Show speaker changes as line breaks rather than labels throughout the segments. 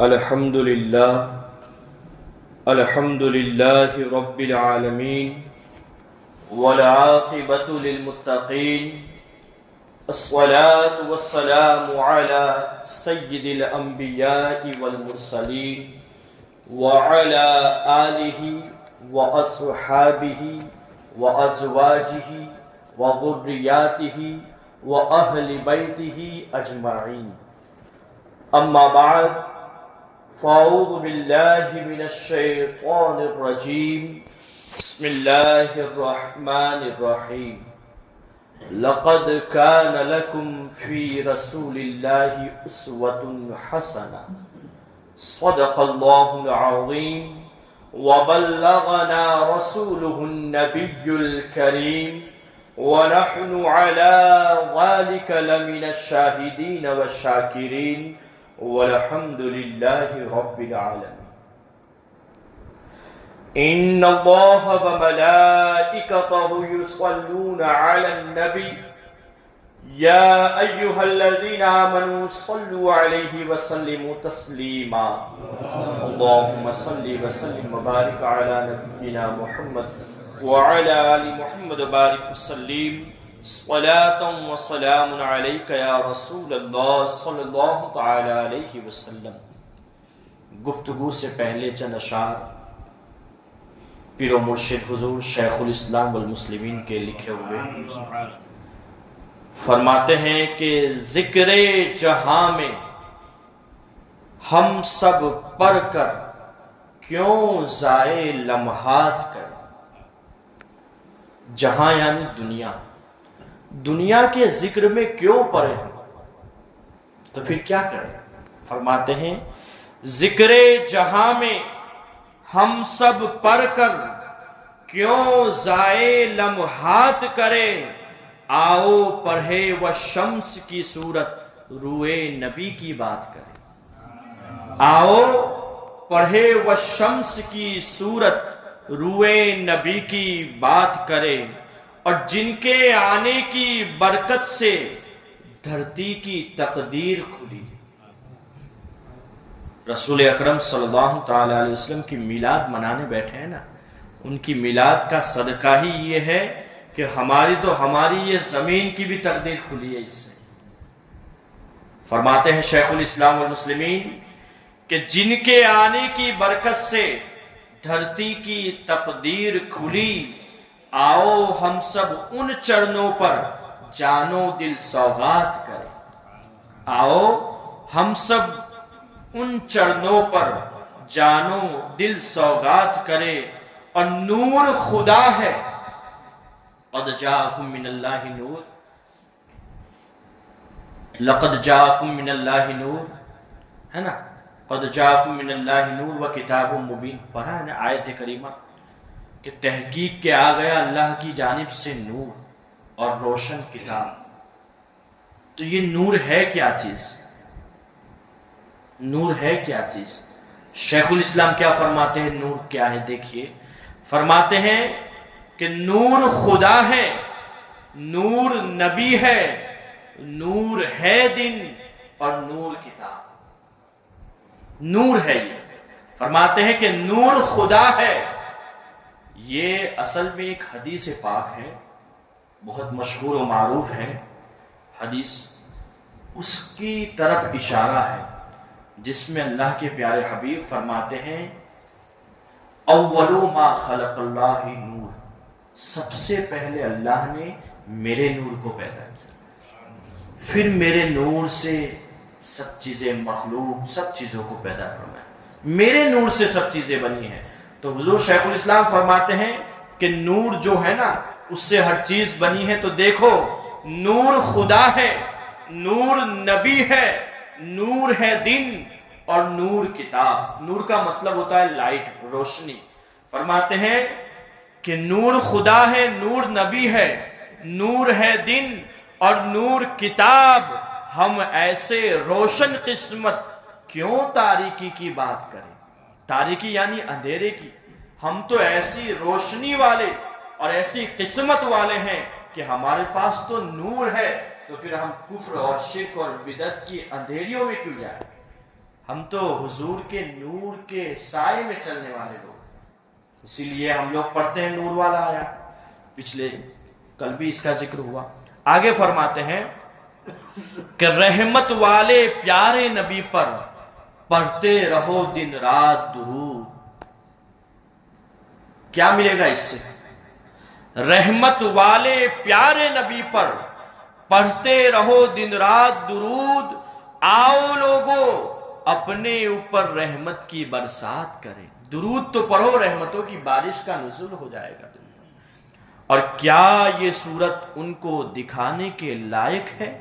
الحمد لله رب العالمين والعاقبة للمتقين الصلاة والسلام على سيد الأنبياء والمرسلين وعلى آله وأصحابه وأزواجه وذرياته وأهل بيته أجمعين. أما بعد، فأعوذ بالله من الشيطان الرجيم. بسم الله الرحمن الرحيم. لقد كان لكم في رسول الله أسوة حسنة. صدق الله العظيم وبلغنا رسوله النبي الكريم ونحن على ذلك لمن الشاهدين والشاكرين والحمد لله رب العالمين. إن الله وملائكته يصلون على النبي يا أيها الذين آمنوا صلوا عليه وسلموا تسليما. اللهم صل وسلم وبارك على نبينا محمد وعلى آل محمد وبارك وسلم. صلاة وسلام عليك يا رسول اللہ صلی اللہ تعالی علیہ وسلم. گفتگو سے پہلے چند اشعار پیر و مرشد حضور شیخ الاسلام والمسلمین کے لکھے ہوئے. فرماتے ہیں کہ ذکر جہاں میں ہم سب پڑھ کر کیوں ضائع لمحات کریں. جہاں یعنی دنیا، دنیا کے ذکر میں کیوں پڑے ہم، تو پھر کیا کریں. فرماتے ہیں ذکر جہاں میں ہم سب پڑھ کر کیوں ضائع لمحات کریں. آؤ پڑھے و شمس کی صورت روئے نبی کی بات کریں. آؤ پڑھے و شمس کی صورت روئے نبی کی بات کرے. اور جن کے آنے کی برکت سے دھرتی کی تقدیر کھلی. رسول اکرم صلی اللہ تعالی علیہ وسلم کی میلاد منانے بیٹھے ہیں نا، ان کی میلاد کا صدقہ ہی یہ ہے کہ ہماری یہ زمین کی بھی تقدیر کھلی ہے اس سے. فرماتے ہیں شیخ الاسلام والمسلمین کہ جن کے آنے کی برکت سے دھرتی کی تقدیر کھلی، آؤ ہم سب ان چرنوں پر جانو دل سوغات کریں. آؤ ہم سب ان چرنوں پر جانو دل سوغات کرے. اور نور خدا ہے. قد جاءکم من اللہ نور، لقد جاءکم من اللہ نور، ہے نا. قد جاءکم من اللہ نور و کتاب مبین. پڑھا ہے نا آیت کریمہ کہ تحقیق کے آ گیا اللہ کی جانب سے نور اور روشن کتاب. تو یہ نور ہے کیا چیز؟ نور ہے کیا چیز؟ شیخ الاسلام کیا فرماتے ہیں نور کیا ہے؟ دیکھیے فرماتے ہیں کہ نور خدا ہے، نور نبی ہے، نور ہے دن اور نور کتاب. نور ہے یہ. فرماتے ہیں کہ نور خدا ہے. یہ اصل میں ایک حدیث پاک ہے، بہت مشہور و معروف ہے حدیث. اس کی طرف اشارہ ہے جس میں اللہ کے پیارے حبیب فرماتے ہیں اول ما خلق اللہ نور. سب سے پہلے اللہ نے میرے نور کو پیدا کیا، پھر میرے نور سے سب چیزیں مخلوق سب چیزوں کو پیدا فرمایا. میرے نور سے سب چیزیں بنی ہیں. تو حضور شیخ الاسلام فرماتے ہیں کہ نور جو ہے نا اس سے ہر چیز بنی ہے. تو دیکھو نور خدا ہے، نور نبی ہے، نور ہے دن اور نور کتاب. نور کا مطلب ہوتا ہے لائٹ، روشنی. فرماتے ہیں کہ نور خدا ہے، نور نبی ہے، نور ہے دن اور نور کتاب. ہم ایسے روشن قسمت کیوں تاریکی کی بات کریں. تاریکی یعنی اندھیرے کی. ہم تو ایسی روشنی والے اور ایسی قسمت والے ہیں کہ ہمارے پاس تو نور ہے، تو پھر ہم کفر اور شرک اور بدعت کی اندھیریوں میں کیوں جائیں؟ ہم تو حضور کے نور کے سائے میں چلنے والے لوگ، اسی لیے ہم لوگ پڑھتے ہیں نور والا آیا، پچھلے کل بھی اس کا ذکر ہوا۔ آگے فرماتے ہیں کہ رحمت والے پیارے نبی پر پڑھتے رہو دن رات درود۔ کیا ملے گا اس سے؟ رحمت والے پیارے نبی پر پڑھتے رہو دن رات درود، آؤ لوگو اپنے اوپر رحمت کی برسات کرے۔ درود تو پڑھو، رحمتوں کی بارش کا نزول ہو جائے گا۔ اور کیا یہ صورت ان کو دکھانے کے لائق ہے؟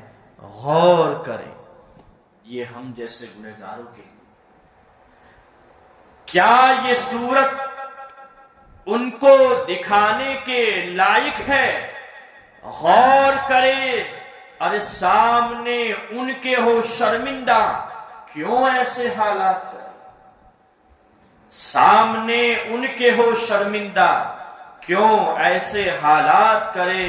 غور کریں یہ ہم جیسے گنہگاروں کے لیے، کیا یہ صورت ان کو دکھانے کے لائق ہے؟ غور کرے، ارے سامنے ان کے ہو شرمندہ، کیوں ایسے حالات کرے؟ سامنے ان کے ہو شرمندہ، کیوں ایسے حالات کرے؟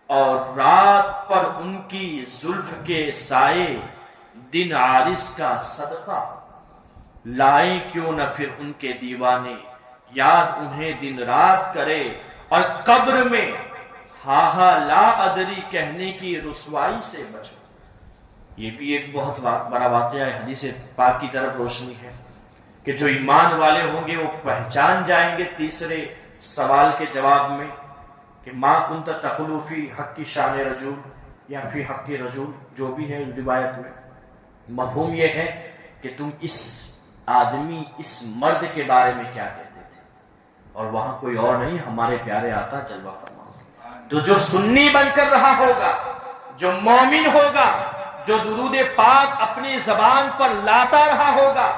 اور رات پر ان کی زلف کے سائے، دن عارض کا صدقہ لائیں کیوں نہ پھر ان کے دیوانے، یاد انہیں دن رات کرے۔ اور قبر میں ہا ہا لا ادری کہنے کی رسوائی سے بچو۔ یہ بھی ایک بہت بڑا واقعہ ہے، حدیث پاک کی طرف روشنی ہے کہ جو ایمان والے ہوں گے وہ پہچان جائیں گے تیسرے سوال کے جواب میں کہ ما کنت تقول فی حق شان رجل یا فی حق رجل، جو بھی ہے اس روایت میں مفہوم یہ ہے کہ تم اس آدمی، اس مرد کے بارے میں کیا کہتے تھے، اور وہاں کوئی اور نہیں، ہمارے پیارے آقا جلوہ فرما۔ تو جو سنی بن کر رہا ہوگا، جو مومن ہوگا، جو درود پاک اپنی زبان پر لاتا رہا ہوگا،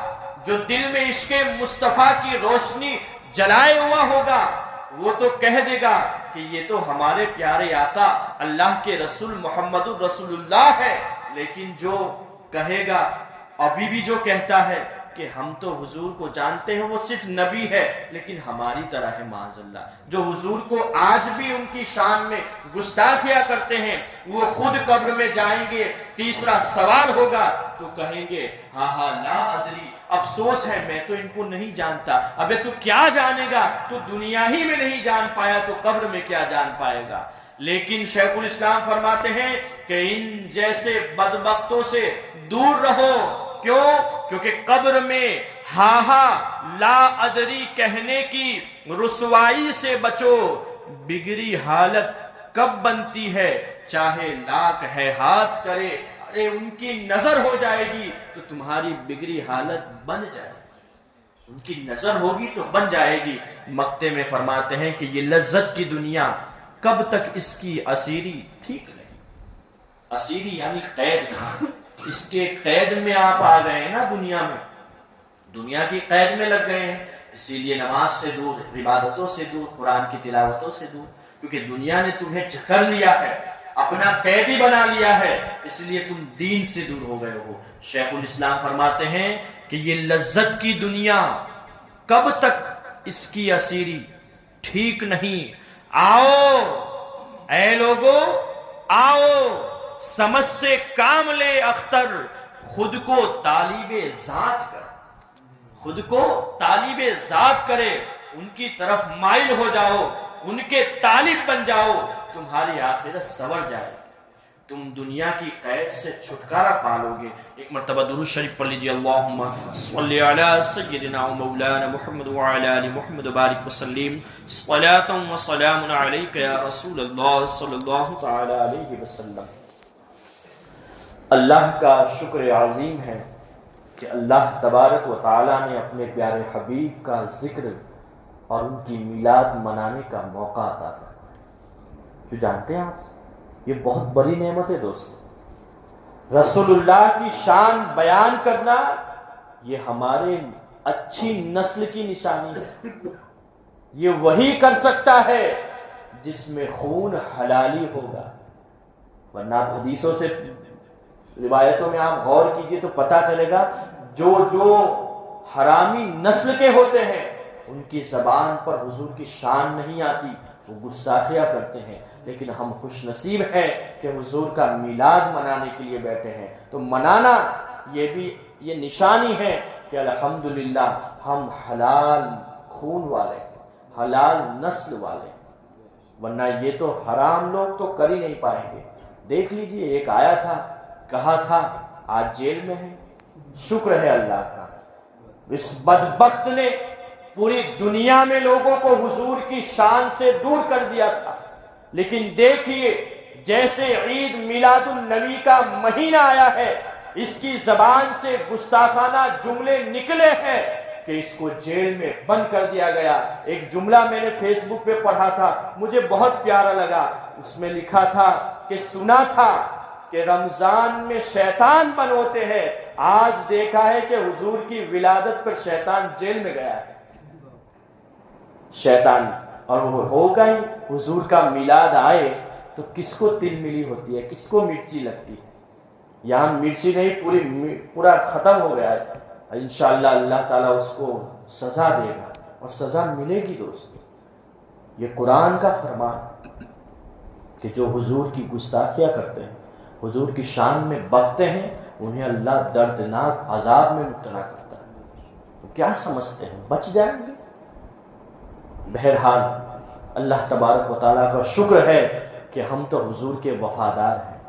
جو دل میں عشق مصطفیٰ کی روشنی جلائے ہوا ہوگا، وہ تو کہہ دے گا کہ یہ تو ہمارے پیارے آقا اللہ کے رسول محمد رسول اللہ ہے۔ لیکن جو کہے گا، ابھی بھی جو کہتا ہے کہ ہم تو حضور کو جانتے ہیں، وہ صرف نبی ہے لیکن ہماری طرح ہے معاذ اللہ، جو حضور کو آج بھی ان کی شان میں گستاخیاں کرتے ہیں، وہ خود قبر میں جائیں گے، تیسرا سوال ہوگا تو کہیں گے ہاں ہاں لا ادری، افسوس ہے میں تو ان کو نہیں جانتا۔ ابے تو کیا جانے گا؟ تو دنیا ہی میں نہیں جان پایا تو قبر میں کیا جان پائے گا؟ لیکن شیخ الاسلام فرماتے ہیں کہ ان جیسے بدبختوں سے دور رہو۔ کیوں؟ کیونکہ قبر میں ہاں ہاں لا ادری کہنے کی رسوائی سے بچو۔ بگڑی حالت کب بنتی ہے؟ چاہے لاکھ ہے ہاتھ کرے، ارے ان کی نظر ہو جائے گی تو تمہاری بگڑی حالت بن جائے گی، ان کی نظر ہوگی تو بن جائے گی۔ مقطع میں فرماتے ہیں کہ یہ لذت کی دنیا کب تک اس کی اسیری ٹھیک نہیں۔ اسیری یعنی قید تھا، اس کے قید میں آپ آ گئے ہیں نا، دنیا میں، دنیا کی قید میں لگ گئے ہیں، اسی لیے نماز سے دور، عبادتوں سے دور، قرآن کی تلاوتوں سے دور، کیونکہ دنیا نے تمہیں جکڑ لیا ہے، اپنا قیدی بنا لیا ہے، اس لیے تم دین سے دور ہو گئے ہو۔ شیخ الاسلام فرماتے ہیں کہ یہ لذت کی دنیا کب تک اس کی اسیری ٹھیک نہیں۔ آؤ اے لوگو، آؤ سمجھ سے کام لے اختر، خود کو طالب ذات کر، خود کو طالب ذات کرے، ان کی طرف مائل ہو جاؤ، ان کے طالب بن جاؤ، تمہاری آخرت سنور جائے گی، تم دنیا کی قید سے چھٹکارا پالو گے۔ ایک مرتبہ درود شریف پڑھ لیجیے، اللہم صلی علی سیدنا و مولانا محمد وعلی آل محمد بارک وسلم، صلاۃ و سلام علیک یا رسول اللہ صلی اللہ تعالی علیہ وسلم۔ اللہ کا شکر عظیم ہے کہ اللہ تبارک و تعالی نے اپنے پیارے حبیب کا ذکر اور ان کی میلاد منانے کا موقع عطا فرمایا۔ جو جانتے ہیں آپ، یہ بہت بڑی نعمت ہے دوستو۔ رسول اللہ کی شان بیان کرنا یہ ہمارے اچھی نسل کی نشانی ہے۔ یہ وہی کر سکتا ہے جس میں خون حلالی ہوگا، ورنہ آپ حدیثوں سے، روایتوں میں آپ غور کیجئے تو پتہ چلے گا جو حرامی نسل کے ہوتے ہیں ان کی زبان پر حضور کی شان نہیں آتی، وہ گستاخیاں کرتے ہیں۔ لیکن ہم خوش نصیب ہیں کہ حضور کا میلاد منانے کے لیے بیٹھے ہیں، تو منانا یہ بھی یہ نشانی ہے کہ الحمدللہ ہم حلال خون والے، حلال نسل والے، ورنہ یہ تو حرام لوگ تو کر ہی نہیں پائیں گے۔ دیکھ لیجئے، ایک آیا تھا، کہا تھا، آج جیل میں ہے، شکر ہے اللہ کا۔ اس بدبخت نے پوری دنیا میں لوگوں کو حضور کی شان سے دور کر دیا تھا، لیکن دیکھیے جیسے عید میلاد النبی کا مہینہ آیا ہے، اس کی زبان سے گستاخانہ جملے نکلے ہیں کہ اس کو جیل میں بند کر دیا گیا۔ ایک جملہ میں نے فیس بک پہ پڑھا تھا، مجھے بہت پیارا لگا۔ اس میں لکھا تھا کہ سنا تھا کہ رمضان میں شیطان بند ہوتے ہیں، آج دیکھا ہے کہ حضور کی ولادت پر شیطان جیل میں گیا ہے۔ شیطان، اور وہ ہوگا ہی، حضور کا میلاد آئے تو کس کو تل ملی ہوتی ہے، کس کو مرچی لگتی ہے؟ یہاں مرچی نہیں، پورا ختم ہو گیا ہے۔ انشاءاللہ اللہ تعالیٰ اس کو سزا دے گا، اور سزا ملے گی دوستو۔ یہ قرآن کا فرمان کہ جو حضور کی گستاخیاں کرتے ہیں، حضور کی شان میں بغتے ہیں، انہیں اللہ دردناک عذاب میں مبتلا کرتا ہے۔ تو کیا سمجھتے ہیں بچ جائیں گے؟ بہرحال اللہ تبارک و تعالیٰ کا شکر ہے کہ ہم تو حضور کے وفادار ہیں،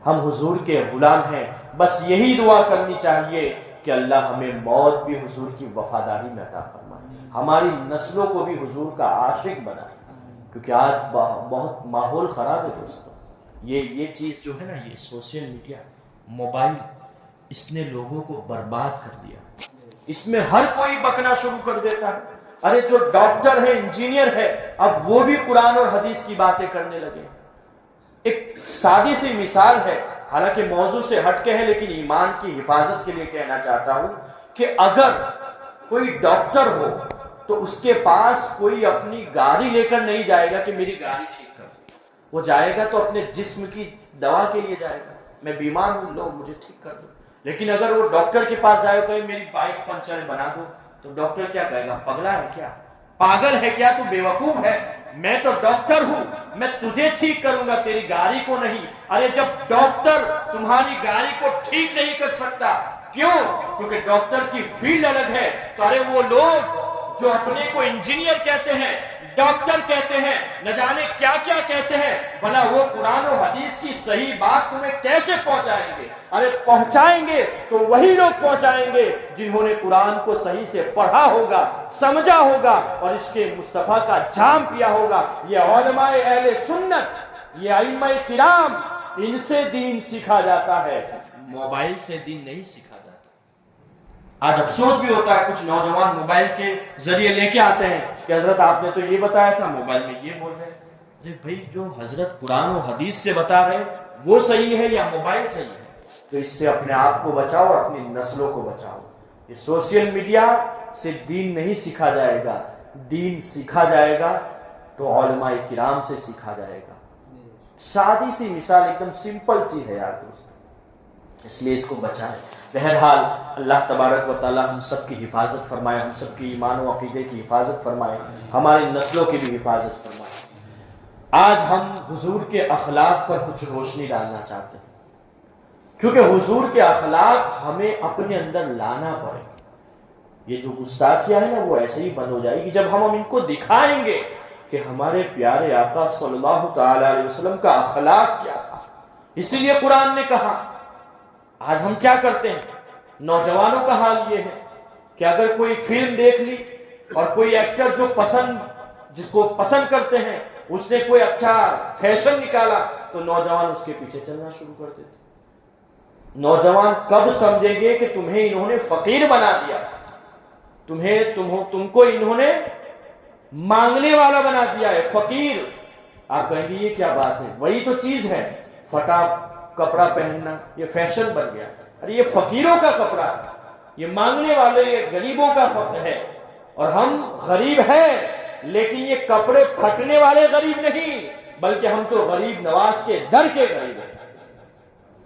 ہم حضور کے غلام ہیں۔ بس یہی دعا کرنی چاہیے کہ اللہ ہمیں موت بھی حضور کی وفاداری میں عطا فرمائے، ہماری نسلوں کو بھی حضور کا عاشق بنائے، کیونکہ آج بہت ماحول خراب ہے دوستوں۔ یہ چیز جو ہے نا، یہ سوشل میڈیا، موبائل، اس نے لوگوں کو برباد کر دیا۔ اس میں ہر کوئی بکنا شروع کر دیتا ہے۔ ارے جو ڈاکٹر ہے، انجینئر ہے، اب وہ بھی قرآن اور حدیث کی باتیں کرنے لگے۔ ایک سادی سی مثال ہے، حالانکہ موضوع سے ہٹ کے ہے، لیکن ایمان کی حفاظت کے لیے کہنا چاہتا ہوں کہ اگر کوئی ڈاکٹر ہو تو اس کے پاس کوئی اپنی گاڑی لے کر نہیں جائے گا کہ میری گاڑی ٹھیک کر دو، وہ جائے گا تو اپنے جسم کی دوا کے لیے جائے گا، میں بیمار ہوں، لو مجھے ٹھیک کر دو۔ لیکن اگر وہ ڈاکٹر کے پاس جائے گا میری بائک پنچر بنا دو، تو ڈاکٹر کیا کہے گا؟ پگلا ہے کیا، پاگل ہے کیا، تو بیوقوف ہے، میں تو ڈاکٹر ہوں، میں تجھے ٹھیک کروں گا، تیری گاڑی کو نہیں۔ ارے جب ڈاکٹر تمہاری گاڑی کو ٹھیک نہیں کر سکتا، کیوں؟ کیونکہ ڈاکٹر کی فیلڈ الگ ہے۔ تو ارے وہ لوگ جو اپنے کو انجینئر کہتے ہیں، ڈاکٹر کہتے ہیں، نہ جانے کیا کیا کہتے ہیں، بھلا وہ قرآن و حدیث کی صحیح بات تمہیں کیسے پہنچائیں گے؟ ارے پہنچائیں گے تو وہی لوگ پہنچائیں گے جنہوں نے قرآن کو صحیح سے پڑھا ہوگا، سمجھا ہوگا، اور اس کے مصطفیٰ کا جام پیا ہوگا۔ یہ علماء اہل سنت، یہ ائمہ کرام، ان سے دین سیکھا جاتا ہے، موبائل سے دین نہیں سیکھا جاتا۔ آج افسوس بھی ہوتا ہے، کچھ نوجوان موبائل کے ذریعے لے کے آتے ہیں کہ حضرت آپ نے تو یہ بتایا تھا، موبائل میں یہ بول رہے ہیں۔ ارے بھائی، جو حضرت قرآن و حدیث سے بتا رہے وہ صحیح ہے یا موبائل صحیح ہے؟ تو اس سے اپنے آپ کو بچاؤ اور اپنی نسلوں کو بچاؤ۔ یہ سوشل میڈیا سے دین نہیں سیکھا جائے گا، دین سیکھا جائے گا تو علماء کرام سے سیکھا جائے گا۔ سادی سی مثال، ایک دم سمپل سی ہے یار دوست، اس لیے اس کو بچائیں۔ بہرحال اللہ تبارک و تعالی ہم سب کی حفاظت فرمائے، ہم سب کی ایمان و عقیدے کی حفاظت فرمائے، ہماری نسلوں کی بھی حفاظت فرمائے۔ آج ہم حضور کے اخلاق پر کچھ روشنی ڈالنا چاہتے ہیں، کیونکہ حضور کے اخلاق ہمیں اپنے اندر لانا پڑے۔ یہ جو گستاخیاں ہیں نا، وہ ایسے ہی بند ہو جائے گی جب ہم ان کو دکھائیں گے کہ ہمارے پیارے آقا صلی اللہ تعالی علیہ وسلم کا اخلاق کیا تھا۔ اسی لیے قرآن نے کہا۔ آج ہم کیا کرتے ہیں؟ نوجوانوں کا حال یہ ہے کہ اگر کوئی فلم دیکھ لی اور کوئی ایکٹر جس کو پسند کرتے ہیں، اس نے کوئی اچھا فیشن نکالا تو نوجوان اس کے پیچھے چلنا شروع کر دیتے۔ نوجوان کب سمجھیں گے کہ تمہیں انہوں نے فقیر بنا دیا، تم کو انہوں نے مانگنے والا بنا دیا ہے، فقیر۔ آپ کہیں گے یہ کیا بات ہے؟ وہی تو چیز ہے، پھٹا کپڑا پہننا یہ فیشن بن گیا۔ ارے یہ فقیروں کا کپڑا ہے، یہ مانگنے والے، یہ غریبوں کا فقر ہے، اور ہم غریب ہیں، لیکن یہ کپڑے پھٹنے والے غریب نہیں، بلکہ ہم تو غریب نواز کے در کے غریب ہیں،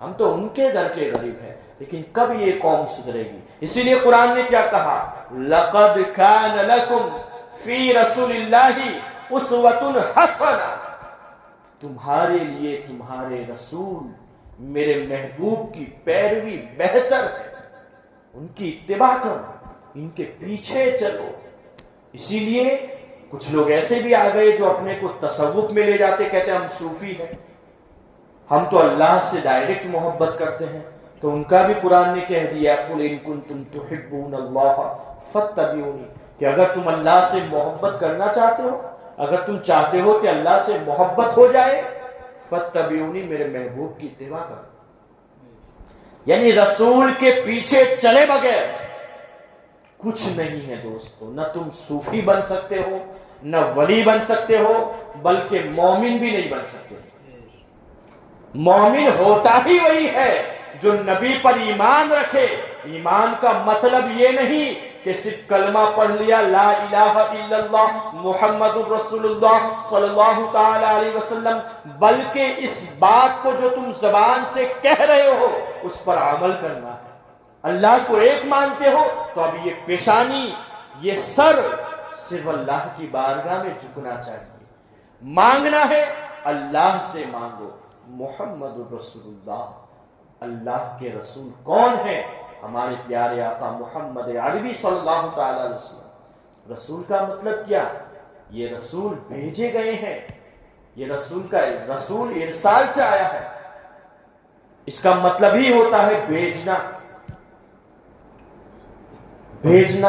ہم تو ان کے در کے غریب ہیں۔ لیکن کب یہ قوم سدھرے گی؟ اسی لیے قرآن نے کیا کہا؟ لَقَدْ كَانَ لَكُمْ فِي رَسُولِ اللَّهِ أُسْوَةٌ حَسَنَةٌ، تمہارے لیے تمہارے رسول میرے محبوب کی پیروی بہتر ہے۔ ان کی اتباع کرو، ان کے پیچھے چلو۔ اسی لیے کچھ لوگ ایسے بھی آ گئے جو اپنے کو تصوف میں لے جاتے، کہتے ہیں ہم صوفی ہیں، ہم تو اللہ سے ڈائریکٹ محبت کرتے ہیں۔ تو ان کا بھی قرآن نے کہہ دیا قُلْ إِن كُنتُمْ تُحِبُّونَ اللَّهَ فَاتَّبِعُونِي، کہ اگر تم اللہ سے محبت کرنا چاہتے ہو، اگر تم چاہتے ہو کہ اللہ سے محبت ہو جائے، فَاتَّبِعُونِی، میرے محبوب کی اتباع کرو۔ یعنی رسول کے پیچھے چلے بغیر کچھ نہیں ہے دوستو، نہ تم صوفی بن سکتے ہو، نہ ولی بن سکتے ہو، بلکہ مومن بھی نہیں بن سکتے۔ مومن ہوتا ہی وہی ہے جو نبی پر ایمان رکھے۔ ایمان کا مطلب یہ نہیں کہ صرف کلمہ پڑھ لیا لا الہ الا اللہ محمد الرسول اللہ صلی اللہ تعالی علیہ وسلم، بلکہ اس بات کو جو تم زبان سے کہہ رہے ہو اس پر عمل کرنا ہے۔ اللہ کو ایک مانتے ہو تو اب یہ پیشانی، یہ سر صرف اللہ کی بارگاہ میں جھکنا چاہیے۔ مانگنا ہے اللہ سے مانگو۔ محمد الرسول اللہ، اللہ کے رسول کون ہے؟ ہمارے پیارے آقا محمد عربی صلی اللہ تعالی علیہ وسلم۔ رسول کا مطلب کیا؟ یہ رسول بھیجے گئے ہیں، یہ رسول ارسال سے آیا ہے، اس کا مطلب ہی ہوتا ہے بھیجنا۔ بھیجنا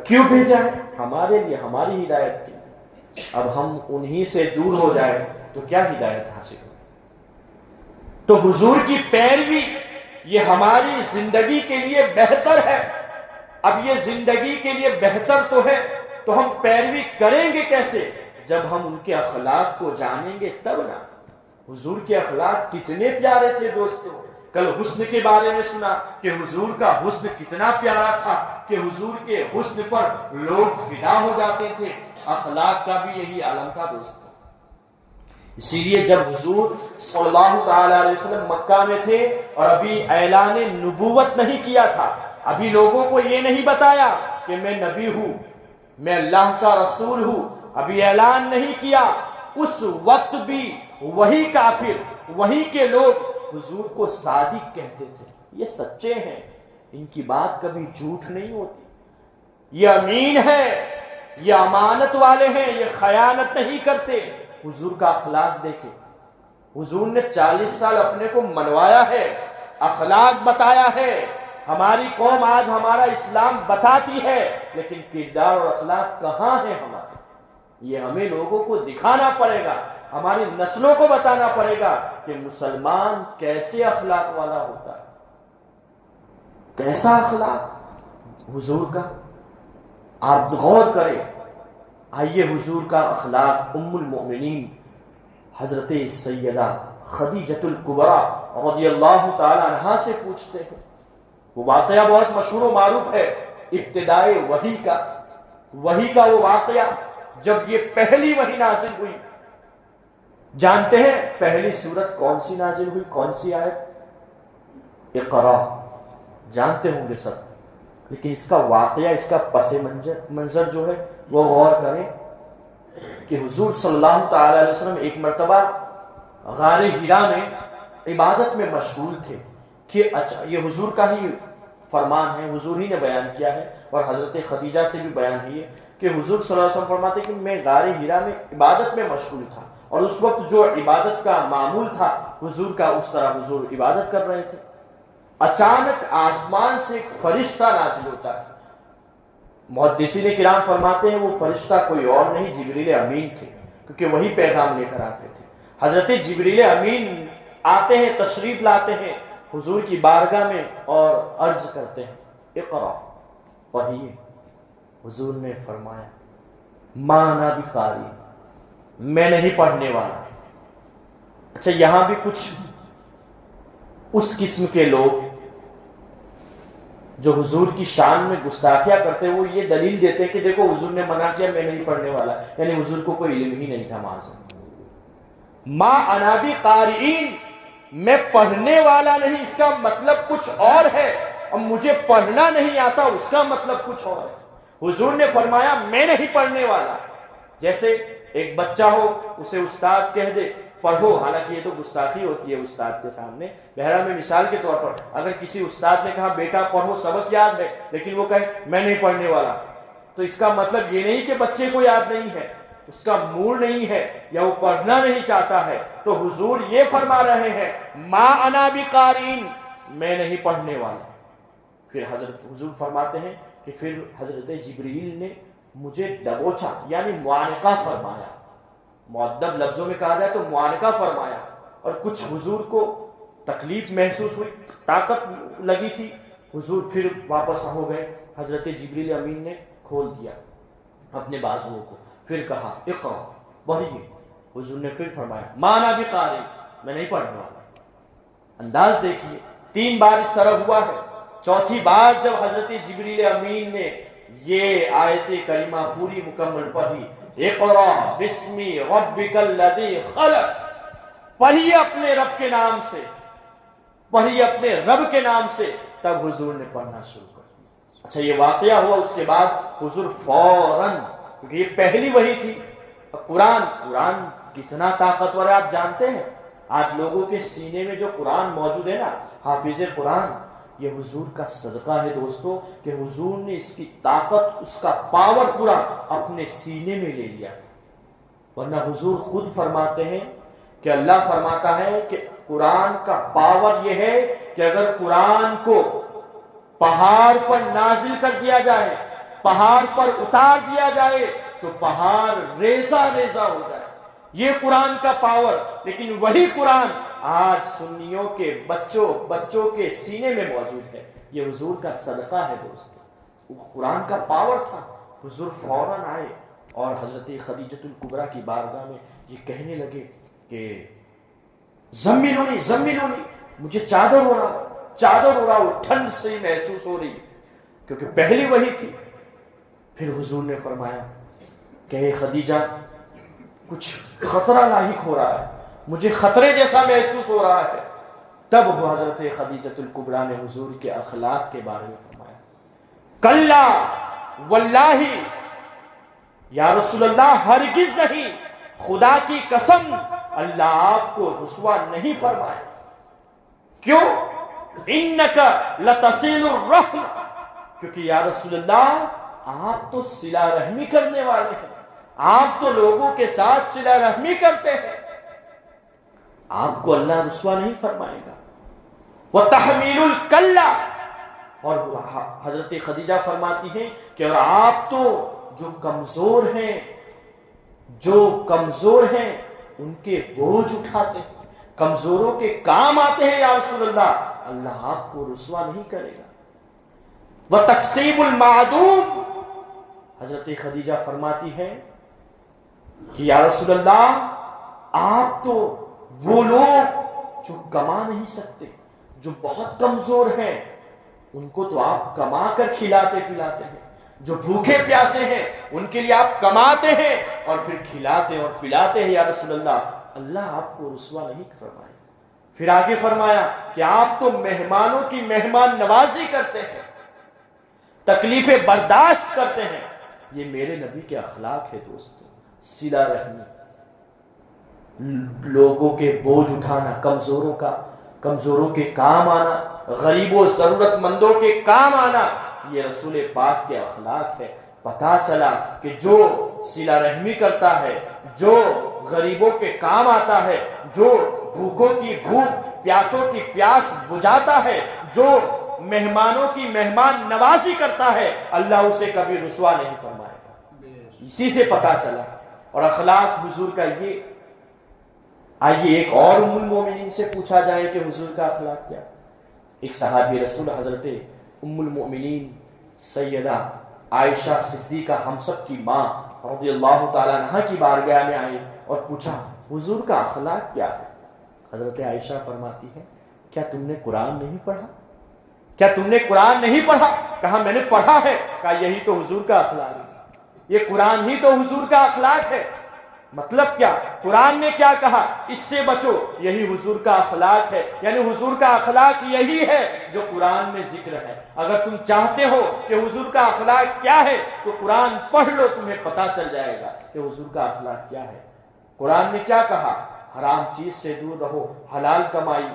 کیوں بھیجا ہے؟ ہمارے لیے، ہماری ہدایت کے لیے۔ اب ہم انہی سے دور ہو جائے تو کیا ہدایت حاصل ہو؟ تو حضور کی پیروی یہ ہماری زندگی کے لیے بہتر ہے۔ اب یہ زندگی کے لیے بہتر تو ہے، تو ہم پیروی کریں گے کیسے؟ جب ہم ان کے اخلاق کو جانیں گے تب نا۔ حضور کے اخلاق کتنے پیارے تھے دوستو۔ کل حسن کے بارے میں سنا کہ حضور کا حسن کتنا پیارا تھا کہ حضور کے حسن پر لوگ فدا ہو جاتے تھے۔ اخلاق کا بھی یہی عالم تھا دوستو۔ اسی لیے جب حضور صلی اللہ تعالی علیہ وسلم مکہ میں تھے اور ابھی اعلان نبوت نہیں کیا تھا، ابھی لوگوں کو یہ نہیں بتایا کہ میں نبی ہوں، میں اللہ کا رسول ہوں، ابھی اعلان نہیں کیا، اس وقت بھی وہی کافر، وہی کے لوگ حضور کو صادق کہتے تھے، یہ سچے ہیں، ان کی بات کبھی جھوٹ نہیں ہوتی، یہ امین ہے، یہ امانت والے ہیں، یہ خیانت نہیں کرتے۔ حضور کا اخلاق دیکھیں، حضور نے 40 سال اپنے کو منوایا ہے، اخلاق بتایا ہے۔ ہماری قوم آج ہمارا اسلام بتاتی ہے، لیکن کردار اور اخلاق کہاں ہے ہمارے؟ یہ ہمیں لوگوں کو دکھانا پڑے گا، ہماری نسلوں کو بتانا پڑے گا کہ مسلمان کیسے اخلاق والا ہوتا ہے، کیسا اخلاق حضور کا۔ آپ غور کریں، آئیے حضور کا اخلاق ام المؤمنین حضرت سیدہ خدیجۃ الکبریٰ رضی اللہ تعالی عنہا سے پوچھتے ہیں۔ وہ واقعہ بہت مشہور و معروف ہے، ابتدائے وحی کا وہ واقعہ جب یہ پہلی وحی نازل ہوئی۔ جانتے ہیں پہلی سورت کون سی نازل ہوئی، کون سی آیت؟ اقرا، جانتے ہوں گے سب، لیکن اس کا واقعہ، اس کا پس منظر جو ہے وہ غور کریں کہ حضور صلی اللہ تعالی علیہ وسلم ایک مرتبہ غار حرا میں عبادت میں مشغول تھے کہ یہ حضور کا ہی فرمان ہے، حضور ہی نے بیان کیا ہے اور حضرت خدیجہ سے بھی بیان ہے کہ حضور صلی اللہ علیہ وسلم فرماتے کہ میں غار حرا میں عبادت میں مشغول تھا، اور اس وقت جو عبادت کا معمول تھا حضور کا، اس طرح حضور عبادت کر رہے تھے۔ اچانک آسمان سے ایک فرشتہ نازل ہوتا ہے۔ محدثین کرام فرماتے ہیں وہ فرشتہ کوئی اور نہیں جبریل امین تھے، کیونکہ وہی پیغام لے کر آتے تھے۔ حضرت جبریل امین آتے ہیں، تشریف لاتے ہیں حضور کی بارگاہ میں اور عرض کرتے ہیں اقرا، پڑھیے۔ حضور نے فرمایا ما انا بقاری، میں نہیں پڑھنے والا۔ اچھا، یہاں بھی کچھ اس قسم کے لوگ جو حضور کی شان میں گستاخیاں کرتے ہیں، وہ یہ دلیل دیتے ہیں کہ دیکھو حضور نے منع کیا، میں نہیں پڑھنے والا، یعنی حضور کو کوئی علم ہی نہیں تھا معاذ۔ ما انا بقارئین، میں پڑھنے والا نہیں، اس کا مطلب کچھ اور ہے، اور مجھے پڑھنا نہیں آتا اس کا مطلب کچھ اور ہے۔ حضور نے فرمایا میں نہیں پڑھنے والا۔ جیسے ایک بچہ ہو، اسے استاد کہہ دے پڑھو، حالانکہ یہ تو گستاخی ہوتی ہے استاد کے سامنے. بہرحال میں مثال کے طور پر اگر کسی استاد نے کہا بیٹا پڑھو سبق یاد ہے، لیکن وہ کہے میں نہیں پڑھنے والا، تو اس کا مطلب یہ نہیں کہ بچے کو یاد نہیں ہے، اس کا موڈ نہیں ہے یا وہ پڑھنا نہیں چاہتا ہے. تو حضور یہ فرما رہے ہیں ما انا بقارئ، میں نہیں پڑھنے والا. پھر حضرت حضور فرماتے ہیں کہ پھر حضرت جبریل نے مجھے دبوچا، یعنی معانقہ فرمایا. مؤدب لفظوں میں کہا جائے تو معانقہ فرمایا، اور کچھ حضور کو تکلیف محسوس ہوئی، طاقت لگی تھی. حضور پھر واپس ہو گئے. حضرت جبریل امین نے کھول دیا اپنے بازوؤں کو، پھر کہا اقرأ، پڑھیے. حضور نے پھر فرمایا ما انا بقارئ، میں نہیں پڑھنے والا. انداز دیکھیے، 3 بار اس طرح ہوا ہے. چوتھی بار جب حضرت جبریل امین نے یہ آیت کریمہ پوری مکمل پڑھی، اقرأ بسم ربک الذی خلق، پڑھیے اپنے رب کے نام سے، پڑھیے اپنے رب کے نام سے، تب حضور نے پڑھنا شروع کر دیا. اچھا یہ واقعہ ہوا، اس کے بعد حضور فوراً، کیونکہ یہ پہلی وحی تھی. قرآن کتنا طاقتور ہے آپ جانتے ہیں. آج لوگوں کے سینے میں جو قرآن موجود ہے نا، حافظ قرآن، یہ حضور کا صدقہ ہے دوستو، کہ حضور نے اس کی طاقت، اس کا پاور پورا اپنے سینے میں لے لیا تھا. ورنہ حضور خود فرماتے ہیں کہ اللہ فرماتا ہے کہ قرآن کا پاور یہ ہے کہ اگر قرآن کو پہاڑ پر نازل کر دیا جائے، پہاڑ پر اتار دیا جائے تو پہاڑ ریزہ ریزہ ہو جائے. یہ قرآن کا پاور. لیکن وہی قرآن آج سنیوں کے بچوں کے سینے میں موجود ہے. یہ حضور کا صدقہ ہے دوستو. وہ قرآن کا پاور تھا. حضور فوراً آئے اور حضرت خدیجۃ الکبریٰ کی بارگاہ میں یہ کہنے لگے کہ زملونی زملونی، مجھے چادر اڑاؤ، ٹھنڈ سے محسوس ہو رہی کیونکہ پہلی وحی تھی. پھر حضور نے فرمایا کہ اے خدیجہ کچھ خطرہ لاحق ہو رہا ہے، مجھے خطرے جیسا محسوس ہو رہا ہے. تب وہ حضرت خدیجۃ الکبریٰ نے حضور کے اخلاق کے بارے میں فرمایا کلا واللہ یا رسول اللہ، ہرگز نہیں، خدا کی قسم اللہ آپ کو رسوا نہیں فرمائے. کیوں؟ انک لتصل الرحم، کیونکہ یا رسول اللہ آپ تو صلہ رحمی کرنے والے ہیں، آپ تو لوگوں کے ساتھ صلہ رحمی کرتے ہیں، آپ کو اللہ رسوا نہیں فرمائے گا. وتحمیل الکلہ، اور حضرت خدیجہ فرماتی ہیں کہ اور آپ تو جو کمزور ہیں ان کے بوجھ اٹھاتے ہیں، کمزوروں کے کام آتے ہیں یا رسول اللہ، اللہ آپ کو رسوا نہیں کرے گا. وتقسیم المعدوم، حضرت خدیجہ فرماتی ہے کہ یا رسول اللہ آپ تو وہ لوگ جو کما نہیں سکتے، جو بہت کمزور ہیں، ان کو تو آپ کما کر کھلاتے پلاتے ہیں. جو بھوکے پیاسے ہیں ان کے لیے آپ کماتے ہیں اور پھر کھلاتے اور پلاتے ہیں یا رسول اللہ، اللہ آپ کو رسوا نہیں فرمائے. پھر آگے فرمایا کہ آپ تو مہمانوں کی مہمان نوازی کرتے ہیں، تکلیفیں برداشت کرتے ہیں. یہ میرے نبی کے اخلاق ہے دوستو. صلہ رحمی، لوگوں کے بوجھ اٹھانا، کمزوروں کے کام آنا، غریبوں ضرورت مندوں کے کام آنا، یہ رسول پاک کے اخلاق ہے. پتا چلا کہ جو صلہ رحمی کرتا ہے، جو غریبوں کے کام آتا ہے، جو بھوکوں کی بھوک، پیاسوں کی پیاس بجھاتا ہے، جو مہمانوں کی مہمان نوازی کرتا ہے، اللہ اسے کبھی رسوا نہیں فرمائے گا. اسی سے پتا چلا. اور اخلاق حضور کا یہ. آئیے ایک اور ام المومنین سے پوچھا جائے کہ حضور کا اخلاق کیا. ایک صحابی رسول حضرت ام المومنین سیدہ عائشہ صدیقہ ہم سب کی ماں رضی اللہ تعالیٰ عنہا کی بارگاہ میں آئی اور پوچھا حضور کا اخلاق کیا ہے. حضرت عائشہ فرماتی ہے کیا تم نے قرآن نہیں پڑھا؟ کیا تم نے قرآن نہیں پڑھا؟ کہا میں نے پڑھا ہے. کہا یہی تو حضور کا اخلاق ہے، یہ قرآن ہی تو حضور کا اخلاق ہے. مطلب کیا؟ قرآن نے کیا کہا؟ اس سے بچو، یہی حضور کا اخلاق ہے. یعنی حضور کا اخلاق یہی ہے جو قرآن میں ذکر ہے. اگر تم چاہتے ہو کہ حضور کا اخلاق کیا ہے تو قرآن پڑھ لو، تمہیں پتا چل جائے گا کہ حضور کا اخلاق کیا ہے. قرآن نے کیا کہا؟ حرام چیز سے دور رہو، حلال کمائی.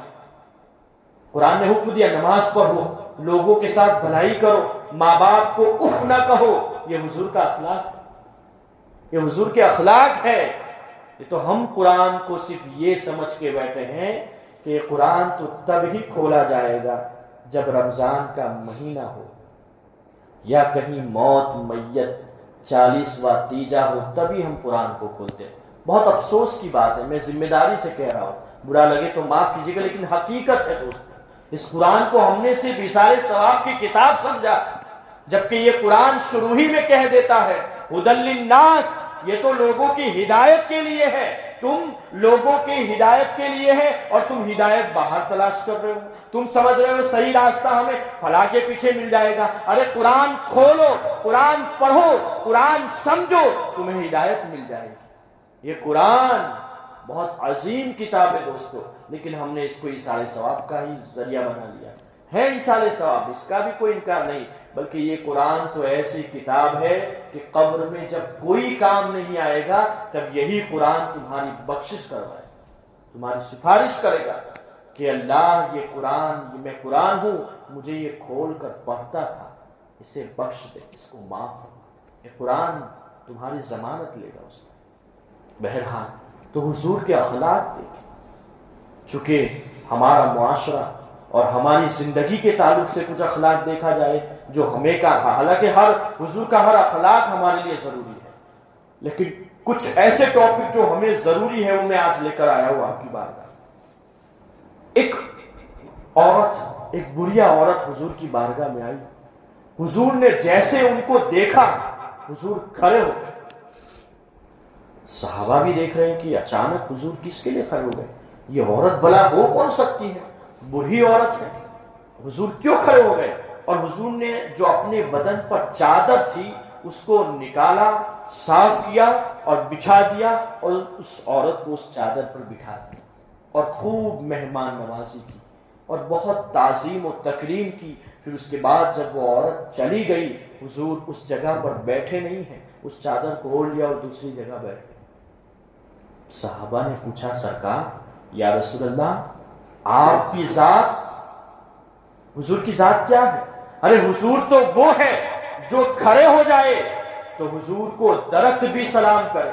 قرآن نے حکم دیا نماز پڑھو، لوگوں کے ساتھ بھلائی کرو، ماں باپ کو اف نہ کہو. یہ حضور کا اخلاق ہے، یہ حضور کے اخلاق ہے. یہ تو ہم قرآن کو صرف یہ سمجھ کے بیٹھے ہیں کہ یہ قرآن تو تب ہی کھولا جائے گا جب رمضان کا مہینہ ہو، یا کہیں موت میت 40واں تیجا ہو، تبھی ہم قرآن کو کھولتے ہیں. بہت افسوس کی بات ہے، میں ذمہ داری سے کہہ رہا ہوں، برا لگے تو معاف کیجیے گا، لیکن حقیقت ہے دوست. اس قرآن کو ہم نے صرف ایثار ثواب کی کتاب سمجھا، جبکہ یہ قرآن شروع ہی میں کہہ دیتا ہے ھدی للناس، یہ تو لوگوں کی ہدایت کے لیے ہے. تم لوگوں کی ہدایت کے لیے ہے اور تم ہدایت باہر تلاش کر رہے ہو. تم سمجھ رہے ہو صحیح راستہ ہمیں فلاں کے پیچھے مل جائے گا. ارے قرآن کھولو، قرآن پڑھو، قرآن سمجھو، تمہیں ہدایت مل جائے گی. یہ قرآن بہت عظیم کتاب ہے دوستو، لیکن ہم نے اس کو ایثار ثواب کا ہی ذریعہ بنا لیا ہے. ایثار ثواب، اس کا بھی کوئی انکار نہیں، بلکہ یہ قرآن تو ایسی کتاب ہے کہ قبر میں جب کوئی کام نہیں آئے گا تب یہی قرآن تمہاری بخشش کروائے، تمہاری سفارش کرے گا کہ اللہ یہ قرآن، یہ میں قرآن ہوں، مجھے یہ کھول کر پڑھتا تھا، اسے بخش دے، اس کو معاف فرما. یہ قرآن تمہاری ضمانت لے گا اس میں. بہرحال تو حضور کے اخلاق دیکھیں. چونکہ ہمارا معاشرہ اور ہماری زندگی کے تعلق سے کچھ اخلاق دیکھا جائے جو ہمیں کا، حالانکہ حضور کا ہر اخلاق ہمارے لیے ضروری ہے، لیکن کچھ ایسے ٹاپک جو ہمیں ضروری ہے وہ میں آج لے کر آیا ہوں آپ کی بارگاہ. ایک عورت، ایک بڑھیا عورت حضور کی بارگاہ میں آئی. حضور نے جیسے ان کو دیکھا حضور کھڑے ہو گئے. صحابہ بھی دیکھ رہے ہیں کہ اچانک حضور کس کے لیے کھڑے ہو گئے، یہ عورت بھلا ہو کون سکتی ہے، بوڑھی عورت ہے، حضور کیوں کھڑے ہو گئے؟ اور حضور نے جو اپنے بدن پر چادر تھی اس کو نکالا، صاف کیا اور بچھا دیا، اور اس عورت کو اس چادر پر بٹھا دیا اور خوب مہمان نوازی کی اور بہت تعظیم و تکریم کی. پھر اس کے بعد جب وہ عورت چلی گئی، حضور اس جگہ پر بیٹھے نہیں ہیں، اس چادر کو اوڑھ لیا اور دوسری جگہ بیٹھ گئے. صحابہ نے پوچھا سرکار یا رسول اللہ آپ کی ذات، حضور کی ذات کیا ہے؟ ارے حضور تو وہ ہے جو کھڑے ہو جائے تو حضور کو درخت بھی سلام کرے.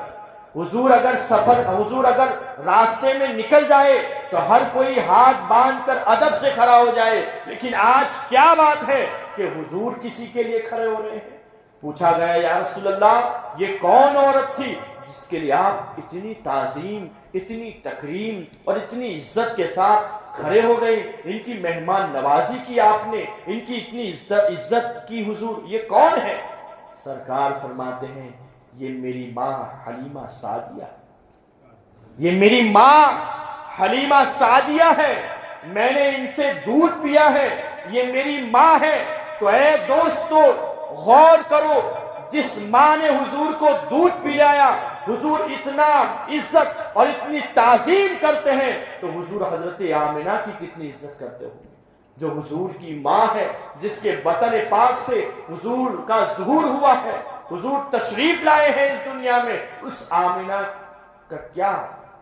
حضور اگر راستے میں نکل جائے تو ہر کوئی ہاتھ باندھ کر ادب سے کھڑا ہو جائے. لیکن آج کیا بات ہے کہ حضور کسی کے لیے کھڑے ہو رہے ہیں. پوچھا گیا یا رسول اللہ یہ کون عورت تھی جس کے لیے آپ اتنی تعظیم، اتنی تکریم اور اتنی عزت کے ساتھ کھڑے ہو گئے، ان کی مہمان نوازی کی آپ نے، ان کی اتنی عزت کی حضور، یہ کون ہے؟ سرکار فرماتے ہیں یہ میری ماں حلیمہ سعدیہ، یہ میری ماں حلیمہ سعدیہ ہے، میں نے ان سے دودھ پیا ہے، یہ میری ماں ہے. تو اے دوستو غور کرو، جس ماں نے حضور کو دودھ پلایا حضور اتنا عزت اور اتنی تعظیم کرتے ہیں، تو حضور حضرت آمنہ کی کتنی عزت کرتے ہوں گے جو حضور کی ماں ہے، جس کے بطن پاک سے حضور کا ظہور ہوا ہے، حضور تشریف لائے ہیں اس دنیا میں. اس آمنہ کا کیا،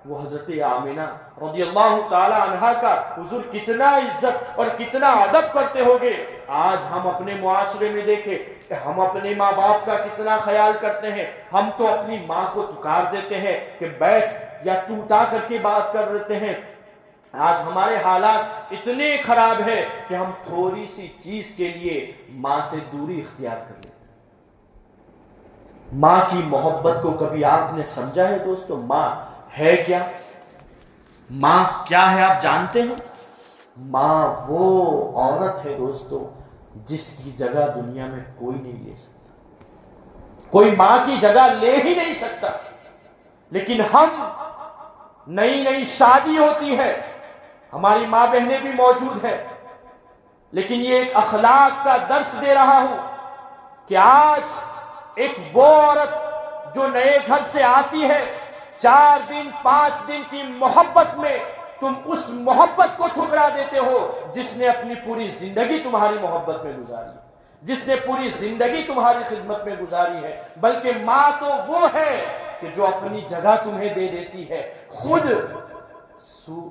وہ حضرت آمنہ رضی اللہ تعالی عنہا کا حضور کتنا عزت اور کتنا ادب کرتے ہوگے. آج ہم اپنے معاشرے میں دیکھیں کہ ہم اپنے ماں باپ کا کتنا خیال کرتے ہیں. ہم تو اپنی ماں کو پکار دیتے ہیں کہ بیٹھ، یا تو تا کر کے بات کر دیتے ہیں. آج ہمارے حالات اتنے خراب ہیں کہ ہم تھوڑی سی چیز کے لیے ماں سے دوری اختیار کر لیتے ہیں. ماں کی محبت کو کبھی آپ نے سمجھا ہے دوستو؟ ماں ہے کیا؟ ماں کیا ہے آپ جانتے ہیں؟ ماں وہ عورت ہے دوستو جس کی جگہ دنیا میں کوئی نہیں لے سکتا، کوئی ماں کی جگہ لے ہی نہیں سکتا. لیکن ہم نئی نئی شادی ہوتی ہے، ہماری ماں بہنیں بھی موجود ہیں، لیکن یہ ایک اخلاق کا درس دے رہا ہوں کہ آج ایک وہ عورت جو نئے گھر سے آتی ہے، 4 دن 5 دن کی محبت میں تم اس محبت کو ٹھکرا دیتے ہو جس نے اپنی پوری زندگی تمہاری محبت میں گزاری، جس نے پوری زندگی تمہاری خدمت میں گزاری ہے. بلکہ ماں تو وہ ہے کہ جو اپنی جگہ تمہیں دے دیتی ہے، خود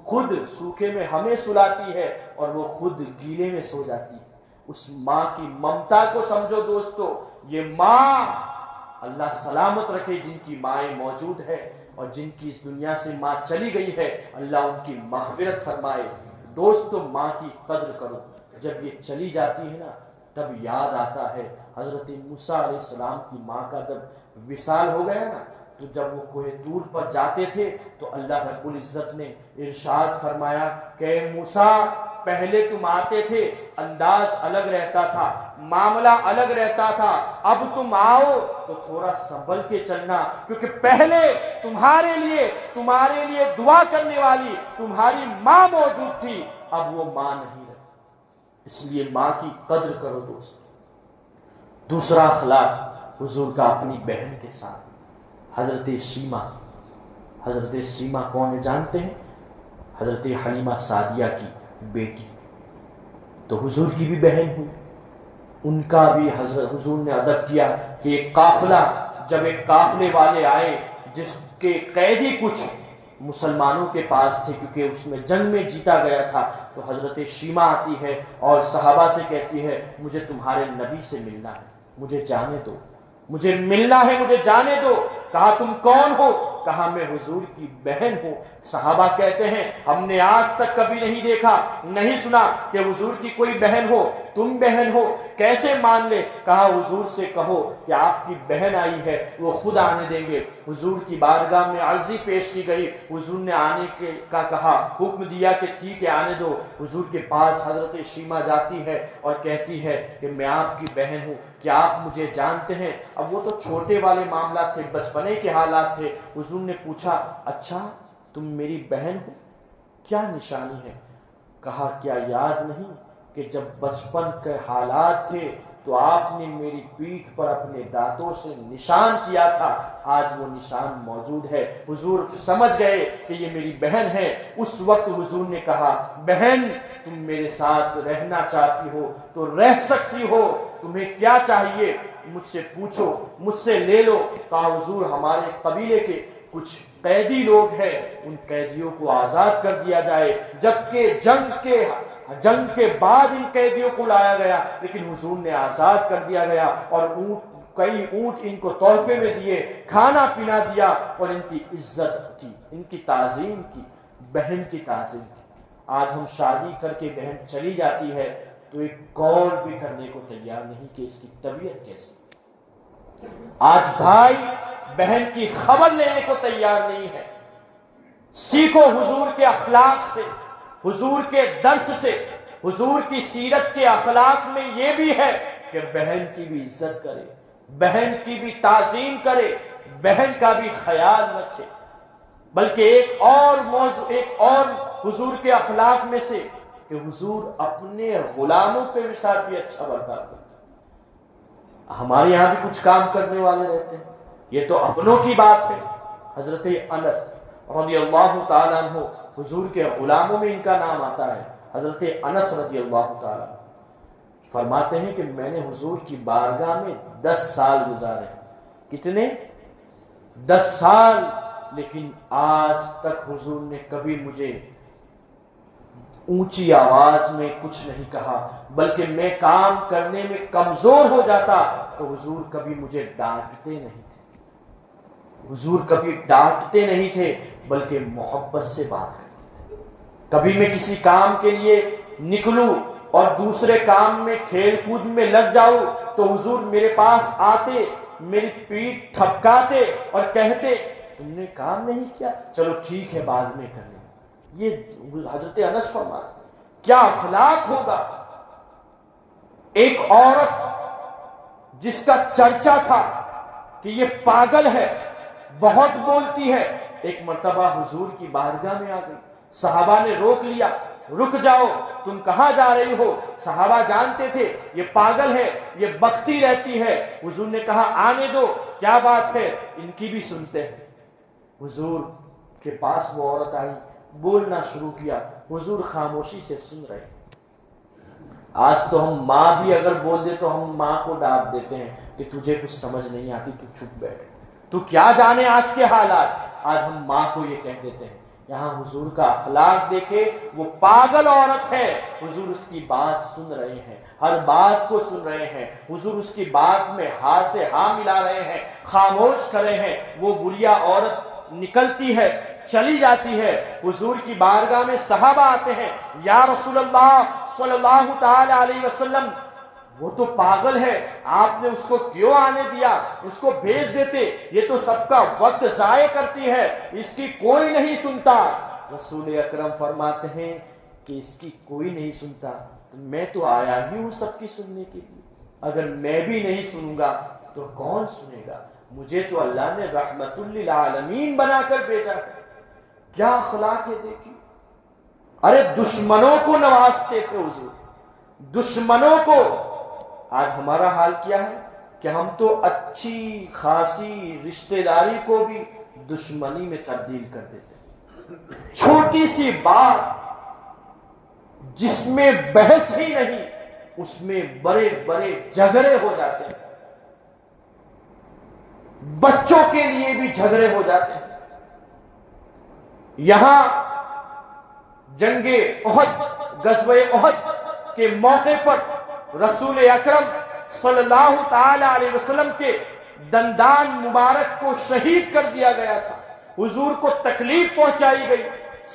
خود سوکھے میں ہمیں سلاتی ہے اور وہ خود گیلے میں سو جاتی ہے۔ اس ماں کی ممتا کو سمجھو دوستو، یہ ماں اللہ سلامت رکھے جن کی مائیں موجود ہے، اور جن کی اس دنیا سے ماں چلی گئی ہے اللہ ان کی مغفرت فرمائے۔ دوستو ماں کی قدر کرو، جب یہ چلی جاتی ہے نا تب یاد آتا ہے حضرت موسیٰ علیہ السلام کی ماں کا جب وصال ہو گیا نا، تو جب وہ کوہ طور پر جاتے تھے تو اللہ رب العزت نے ارشاد فرمایا کہ موسیٰ پہلے تم آتے تھے انداز الگ رہتا تھا، معاملہ الگ رہتا تھا، اب تم آؤ تو تھوڑا سنبھل کے چلنا، کیونکہ پہلے تمہارے لیے دعا کرنے والی تمہاری ماں موجود تھی، اب وہ ماں نہیں رہی۔ اس لیے ماں کی قدر کرو دوست۔ دوسرا اخلاق حضور کا اپنی بہن کے ساتھ، حضرت سیما کون ہے جانتے ہیں؟ حضرت حلیمہ سعدیہ کی بیٹی، تو حضور کی بھی بہن ہوئی، ان کا بھی حضور نے ادب کیا کہ ایک قافلہ، جب ایک قافلے والے آئے جس کے قیدی کچھ مسلمانوں کے پاس تھے کیونکہ اس میں جنگ میں جیتا گیا تھا، تو حضرت شیما آتی ہے اور صحابہ سے کہتی ہے مجھے تمہارے نبی سے ملنا ہے، مجھے جانے دو، مجھے ملنا ہے، مجھے جانے دو۔ کہا تم کون ہو؟ کہا میں حضور کی بہن ہوں۔ صحابہ کہتے ہیں ہم نے آج تک کبھی نہیں دیکھا، نہیں سنا کہ حضور کی کوئی بہن ہو، تم بہن ہو، کیسے مان لے؟ کہا حضور سے کہو کہ آپ کی بہن آئی ہے، وہ خود آنے دیں گے۔ حضور کی بارگاہ میں عرضی پیش کی گئی، حضور نے آنے کا کہا، حکم دیا کہ ٹھیک ہے آنے دو۔ حضور کے پاس حضرت شیما جاتی ہے اور کہتی ہے کہ میں آپ کی بہن ہوں، کیا آپ مجھے جانتے ہیں؟ اب وہ تو چھوٹے والے معاملات تھے، بچپنے کے حالات تھے۔ حضور نے پوچھا اچھا تم میری بہن ہو، کیا نشانی ہے؟ کہا کیا یاد نہیں کہ جب بچپن کے حالات تھے تو آپ نے میری پیٹھ پر اپنے دانتوں سے نشان کیا تھا، آج وہ نشان موجود ہے۔ حضور سمجھ گئے کہ یہ میری بہن ہے۔ اس وقت حضور نے کہا بہن تم میرے ساتھ رہنا چاہتی ہو تو رہ سکتی ہو، تمہیں کیا چاہیے مجھ سے پوچھو، مجھ سے لے لو۔ کہا حضور ہمارے قبیلے کے کچھ قیدی لوگ ہیں، ان قیدیوں کو آزاد کر دیا جائے، جبکہ جنگ کے بعد ان قیدیوں کو لایا گیا، لیکن حضور نے آزاد کر دیا گیا، اور کئی اونٹ ان کو تحفے میں دیے، کھانا پینا دیا، اور ان کی عزت کی، ان کی تعظیم کی، بہن کی تعظیم کی۔ آج ہم شادی کر کے بہن چلی جاتی ہے تو ایک کال بھی کرنے کو تیار نہیں کہ اس کی طبیعت کیسی۔ آج بھائی بہن کی خبر لینے کو تیار نہیں ہے۔ سیکھو حضور کے اخلاق سے، حضور کے درس سے۔ حضور کی سیرت کے اخلاق میں یہ بھی ہے کہ بہن کی بھی عزت کرے، بہن کی بھی تعظیم کرے، بہن کا بھی خیال رکھے۔ بلکہ ایک اور حضور کے اخلاق میں سے کہ حضور اپنے غلاموں کے ساتھ بھی اچھا برتاؤ کرتے۔ ہمارے یہاں بھی کچھ کام کرنے والے رہتے ہیں، یہ تو اپنوں کی بات ہے۔ حضرت انس رضی اللہ تعالیٰ عنہ، حضور کے غلاموں میں ان کا نام آتا ہے۔ حضرت انس رضی اللہ تعالیٰ عنہ فرماتے ہیں کہ میں نے حضور کی بارگاہ میں 10 سال گزارے۔ کتنے؟ 10 سال۔ لیکن آج تک حضور نے کبھی مجھے اونچی آواز میں کچھ نہیں کہا، بلکہ میں کام کرنے میں کمزور ہو جاتا تو حضور کبھی مجھے ڈانٹتے نہیں تھے، حضور کبھی ڈانٹتے نہیں تھے، بلکہ محبت سے بات کرتے تھے۔ کبھی میں کسی کام کے لیے نکلوں اور دوسرے کام میں کھیل کود میں لگ جاؤں تو حضور میرے پاس آتے، میری پیٹھ تھپکاتے اور کہتے تم نے کام نہیں کیا، چلو ٹھیک ہے بعد میں کر لیں۔ یہ حضرت انس فرماتے کیا اخلاق ہوگا۔ ایک عورت جس کا چرچا تھا کہ یہ پاگل ہے، بہت بولتی ہے، ایک مرتبہ حضور کی بارگاہ میں آ گئی۔ صحابہ نے روک لیا، رک جاؤ، تم کہاں جا رہی ہو؟ صحابہ جانتے تھے یہ پاگل ہے، یہ بکتی رہتی ہے۔ حضور نے کہا آنے دو، کیا بات ہے، ان کی بھی سنتے ہیں۔ حضور کے پاس وہ عورت آئی، بولنا شروع کیا، حضور خاموشی سے سن رہے۔ آج تو ہم ماں بھی اگر بول دے تو ہم ماں کو ڈانٹ دیتے ہیں کہ تجھے کچھ سمجھ نہیں آتی، تو چپ بیٹھ، تو کیا جانے آج کے حالات۔ آج ہم ماں کو یہ کہہ دیتے ہیں یہاں حضور کا اخلاق دیکھے، وہ پاگل عورت ہے، حضور اس کی بات سن رہے ہیں، ہر بات کو سن رہے ہیں، حضور اس کی بات میں ہاں سے ہاں ملا رہے ہیں، خاموش کر رہے ہیں۔ وہ بڑھیا عورت نکلتی ہے، چلی جاتی ہے، حضور کی بارگاہ میں صحابہ آتے ہیں، یا رسول اللہ صلی اللہ تعالی علیہ وسلم، وہ تو پاگل ہے، آپ نے اس کو کیوں آنے دیا؟ اس کو بھیج دیتے، یہ تو سب کا وقت ضائع کرتی ہے، اس کی کوئی نہیں سنتا۔ رسول اکرم فرماتے ہیں کہ اس کی کوئی نہیں سنتا تو میں تو آیا ہی ہوں سب کی سننے کے لیے، اگر میں بھی نہیں سنوں گا تو کون سنے گا؟ مجھے تو اللہ نے رحمت للعالمین بنا کر بھیجا ہے۔ کیا اخلاق ہے دیکھیے، ارے دشمنوں کو نوازتے تھے حضور، دشمنوں کو۔ آج ہمارا حال کیا ہے کہ ہم تو اچھی خاصی رشتہ داری کو بھی دشمنی میں تبدیل کر دیتے ہیں۔ چھوٹی سی بات جس میں بحث ہی نہیں، اس میں بڑے بڑے جھگڑے ہو جاتے ہیں، بچوں کے لیے بھی جھگڑے ہو جاتے ہیں۔ یہاں جنگ احد، غزوہ احد کے موقع پر رسول اکرم صلی اللہ تعالی علیہ وسلم کے دندان مبارک کو شہید کر دیا گیا تھا، حضور کو تکلیف پہنچائی گئی۔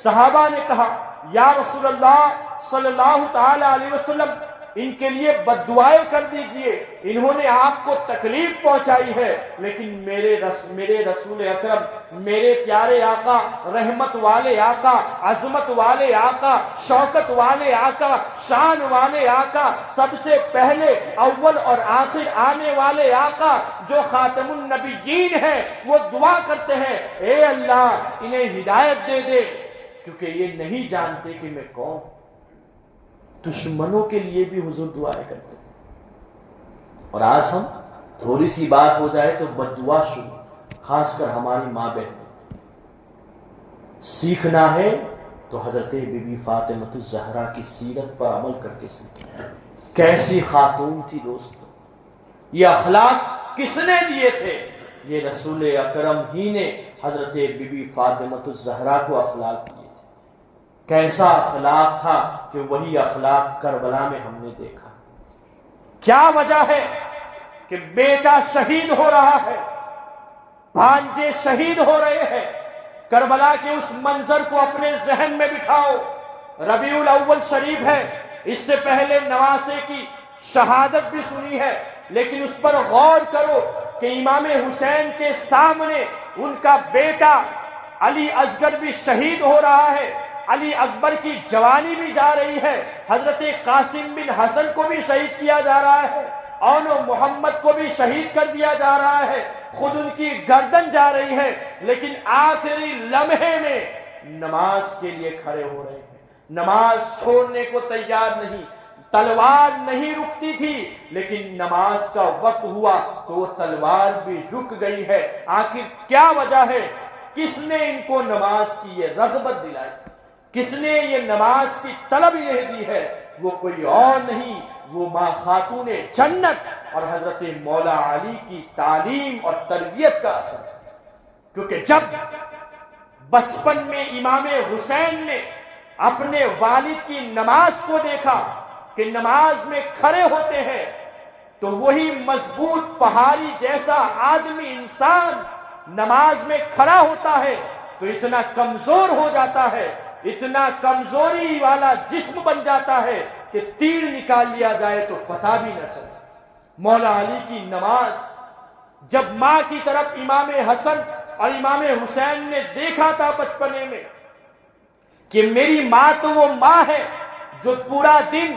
صحابہ نے کہا یا رسول اللہ صلی اللہ تعالی علیہ وسلم، ان کے لیے بد دعائیں کر دیجئے، انہوں نے آپ کو تکلیف پہنچائی ہے، لیکن میرے رسول اکرم، میرے پیارے آقا، رحمت والے آقا، عظمت والے آقا، شوکت والے آقا، شان والے آقا، سب سے پہلے اول اور آخر آنے والے آقا جو خاتم النبیین ہیں، وہ دعا کرتے ہیں اے اللہ انہیں ہدایت دے دے، کیونکہ یہ نہیں جانتے کہ میں کون۔ دشمنوں کے لیے بھی حضور دعائیں کرتے تھے، اور آج ہم تھوڑی سی بات ہو جائے تو بد دعا شروع، خاص کر ہماری ماں بہن۔ سیکھنا ہے تو حضرت بی بی فاطمہ الزہرا کی سیرت پر عمل کر کے سیکھیں۔ کیسی خاتون تھی دوستو، یہ اخلاق کس نے دیے تھے؟ یہ رسول اکرم ہی نے حضرت بی بی فاطمہ الزہرا کو اخلاق دیے تھے۔ کیسا اخلاق تھا کہ وہی اخلاق کربلا میں ہم نے دیکھا۔ کیا وجہ ہے کہ بیٹا شہید ہو رہا ہے، بھانجے شہید ہو رہے ہیں؟ کربلا کے اس منظر کو اپنے ذہن میں بٹھاؤ۔ ربیع الاول شریف ہے، اس سے پہلے نواسے کی شہادت بھی سنی ہے، لیکن اس پر غور کرو کہ امام حسین کے سامنے ان کا بیٹا علی اصغر بھی شہید ہو رہا ہے، علی اکبر کی جوانی بھی جا رہی ہے، حضرت قاسم بن حسن کو بھی شہید کیا جا رہا ہے، اون محمد کو بھی شہید کر دیا جا رہا ہے، خود ان کی گردن جا رہی ہے، لیکن آخری لمحے میں نماز کے لیے کھڑے ہو رہے ہیں، نماز چھوڑنے کو تیار نہیں۔ تلوار نہیں رکتی تھی، لیکن نماز کا وقت ہوا تو وہ تلوار بھی رک گئی ہے۔ آخر کیا وجہ ہے؟ کس نے ان کو نماز کی یہ رغبت دلائی؟ کس نے یہ نماز کی طلب انہیں دی ہے؟ وہ کوئی اور نہیں، وہ ماں خاتون جنت اور حضرت مولا علی کی تعلیم اور تربیت کا اثر ہے۔ کیونکہ جب بچپن میں امام حسین نے اپنے والد کی نماز کو دیکھا کہ نماز میں کھڑے ہوتے ہیں، تو وہی مضبوط پہاڑی جیسا آدمی انسان نماز میں کھڑا ہوتا ہے تو اتنا کمزور ہو جاتا ہے، اتنا کمزوری والا جسم بن جاتا ہے کہ تیر نکال لیا جائے تو پتہ بھی نہ چلے۔ مولا علی کی نماز جب ماں کی طرف امام حسن اور امام حسین نے دیکھا تھا بچپنے میں کہ میری ماں تو وہ ماں ہے جو پورا دن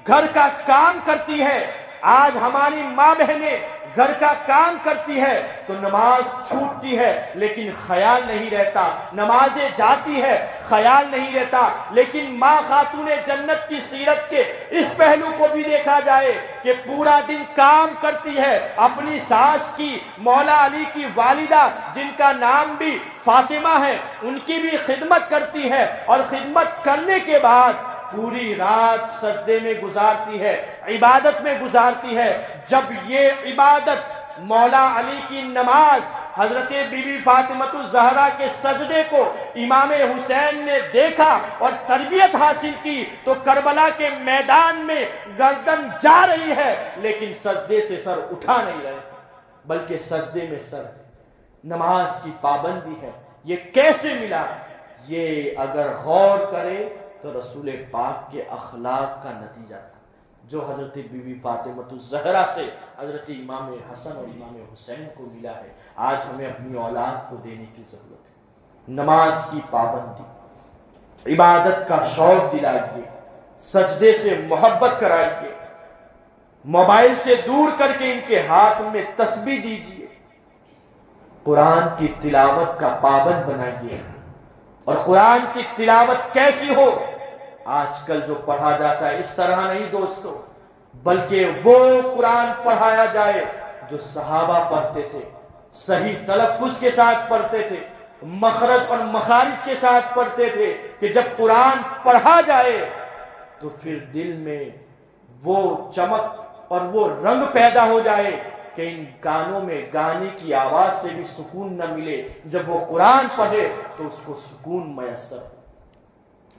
گھر کا کام کرتی ہے، آج ہماری ماں بہنیں گھر کا کام کرتی ہے تو نماز چھوٹتی ہے لیکن خیال نہیں رہتا، نمازیں جاتی ہے خیال نہیں رہتا۔ لیکن ماں خاتون جنت کی سیرت کے اس پہلو کو بھی دیکھا جائے کہ پورا دن کام کرتی ہے، اپنی ساس کی، مولا علی کی والدہ جن کا نام بھی فاطمہ ہے، ان کی بھی خدمت کرتی ہے، اور خدمت کرنے کے بعد پوری رات سجدے میں گزارتی ہے، عبادت میں گزارتی ہے۔ جب یہ عبادت مولا علی کی نماز حضرت بی بی فاطمہ الزہرا کے سجدے کو امام حسین نے دیکھا اور تربیت حاصل کی تو کربلا کے میدان میں گردن جا رہی ہے لیکن سجدے سے سر اٹھا نہیں رہے بلکہ سجدے میں سر. نماز کی پابندی ہے. یہ کیسے ملا؟ یہ اگر غور کرے تو رسول پاک کے اخلاق کا نتیجہ تھا جو حضرت بی بی فاطمہ الزہرا سے حضرت امام حسن اور امام حسین کو ملا ہے. آج ہمیں اپنی اولاد کو دینے کی ضرورت ہے. نماز کی پابندی، عبادت کا شوق دلائیے، سجدے سے محبت کرائیے، موبائل سے دور کر کے ان کے ہاتھ میں تسبیح دیجیے، قرآن کی تلاوت کا پابند بنائیے. اور قرآن کی تلاوت کیسی ہو؟ آج کل جو پڑھا جاتا ہے اس طرح نہیں دوستو، بلکہ وہ قرآن پڑھایا جائے جو صحابہ پڑھتے تھے، صحیح تلفظ کے ساتھ پڑھتے تھے، مخرج اور مخارج کے ساتھ پڑھتے تھے کہ جب قرآن پڑھا جائے تو پھر دل میں وہ چمک اور وہ رنگ پیدا ہو جائے کہ ان کانوں میں گانے کی آواز سے بھی سکون نہ ملے، جب وہ قرآن پڑھے تو اس کو سکون میسر.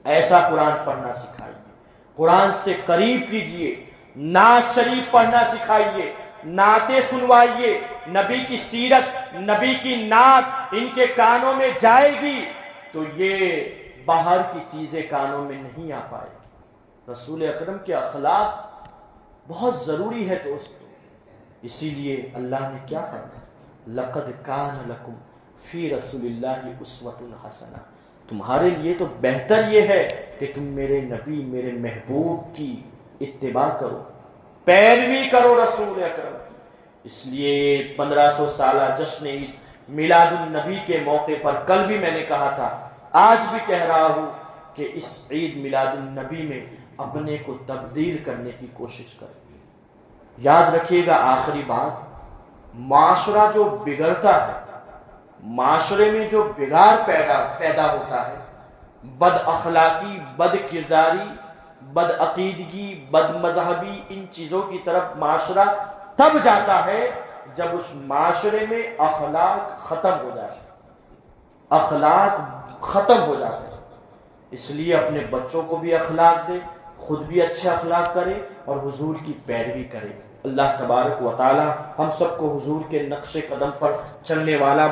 ایسا قرآن پڑھنا سکھائیے، قرآن سے قریب کیجئے، نعت شریف پڑھنا سکھائیے، نعتیں سنوائیے. نبی کی سیرت، نبی کی نعت ان کے کانوں میں جائے گی تو یہ باہر کی چیزیں کانوں میں نہیں آ پائے گی. رسول اکرم کے اخلاق بہت ضروری ہے دوستو. اسی لیے اللہ نے کیا فرمایا؟ لَقَدْ كَانَ لَكُمْ فِي رَسُولِ اللَّهِ أُسْوَةٌ حَسَنَةٌ. تمہارے لیے تو بہتر یہ ہے کہ تم میرے نبی، میرے محبوب کی اتباع کرو، پیروی کرو رسول اکرم کی. اس لیے 1500 سالہ جشن عید میلاد النبی کے موقع پر کل بھی میں نے کہا تھا، آج بھی کہہ رہا ہوں کہ اس عید میلاد النبی میں اپنے کو تبدیل کرنے کی کوشش کریں. یاد رکھیے گا آخری بات، معاشرہ جو بگڑتا ہے، معاشرے میں جو بگاڑ پیدا ہوتا ہے، بد اخلاقی، بد کرداری، بد عقیدگی، بد مذہبی، ان چیزوں کی طرف معاشرہ تب جاتا ہے جب اس معاشرے میں اخلاق ختم ہو جاتے ہیں. اخلاق ختم ہو جاتے ہیں. اس لیے اپنے بچوں کو بھی اخلاق دے، خود بھی اچھے اخلاق کرے اور حضور کی پیروی کرے. اللہ تبارک و تعالی ہم سب کو حضور کے نقش قدم پر چلنے والا